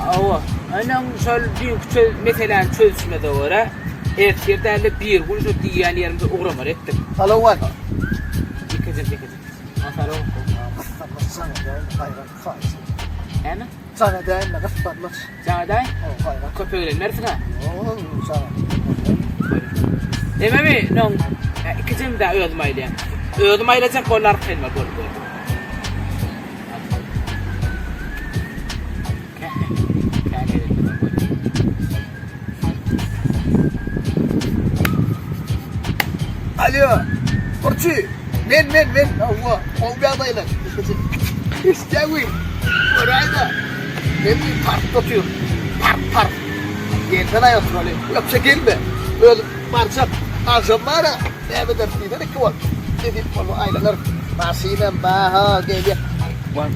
Awa. Aynen şol büyük çöl meselen çözüşmede göre erkeklerle bir gün şu diýen ýerimde uğramar etdim. Salavat. Dikkat. Masala o. Sana da hayran khayş. Ana? Sana da ne qıfatlar. Jaňaday? O hayran. Köpegler mersina. O sana. Dememi, noň ikizim de öldüm aýlaýan. Öldüm aýlajak gollar kelme gol. Alo. Orçi. Men. Awa. O bir adaylar. İstewi. Orayda. Ben bir park tutuyor. Park. Yeniden ayot böyle. Yoksa gelme. Öyle marşap. Akşamlara. Ne bedel bir de kıvat. Dedim bunu aylanır. Masinen baha geliyor. Wan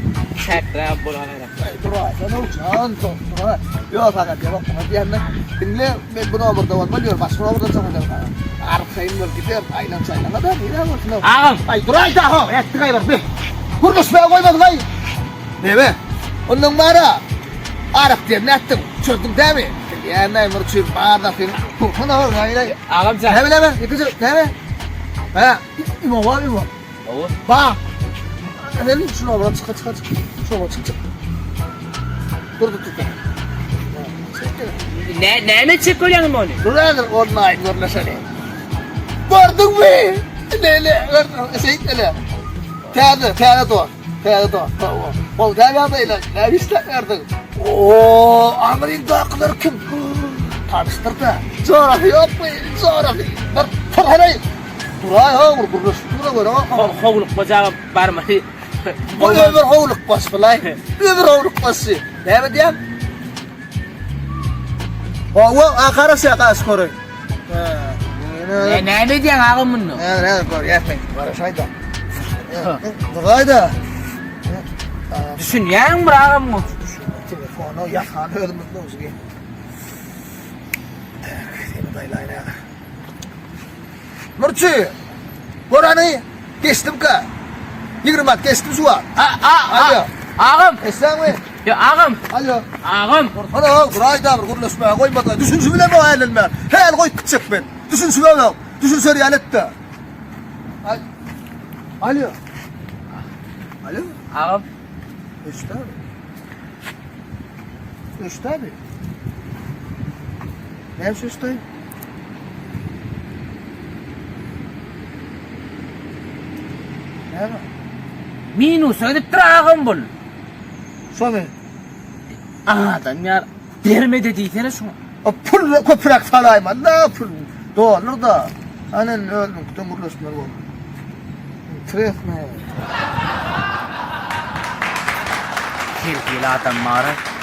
çekra bolanara. Duray, sen uçan duray. Yok fakat ya bak diyenler. Dinle ben bunu omurda var mı diyor. Başka omurda çok önemli. Arkayım var gidiyor. Aylan saylan adam. İyi ama. Ağam. Ay duray da ha. Etti kaybar be. Kurmuş be koymadı lan. Ne be? Onun bana. Arap diye ne ettim? Çözdüm değil mi? Ya ne var çür bağda film. Bana var lan yine. Ağam sen. Hemen yakıcı. Hemen. Ha. İmo var İmo. Oğuz. Bak. Hemen şuna bırak çık. Şuna çık. Dur. Ne çekolyan mı onu? Duraydır online görünesene. Gördün mü? Ne şey ne? Teyze doğ. O da böyle. Ne isteklerdi? Oo, Amerikalılar kim? Tanıştırdı. Coğrafya yok mu? Coğrafya. Parayı. Duray ha, burada. Hovluk bacağı barma. Bu öbür hovluk bas falan. Öbür hovluk bası. Ne diyeyim? O akarası skoru. Ne diyen ağam bunu? Ne gör yapmayın. Var şayda. Durayda. Düşün yan mı ağam mı? Telefonu yakan öldüm olsun ki. Seni daylayın ya. Nurçu. Boranı geçtim ka. 20 at geçtim suya. Alo. Ağam. Eslan mı? Ya ağam. Alo. Ağam. Ana burayda bir kuruluşmaya koymadı. Düşünsün bile mi hayallenme? Hayal koy küçük ben. Düşünsün bile mi? Düşünsün realette. Alo. Alo. Ağam. Üstü abi. Ne üstü? Ne var? Minus ödip dur ağam bul. Sonra Adam ya. Verme dediysene şunu. o pul köpürek salayma. Ne pul? Doğru da. Annen öldüm. Kutum kuruluşma oldu. Tref ne? Kirkili adam mağara.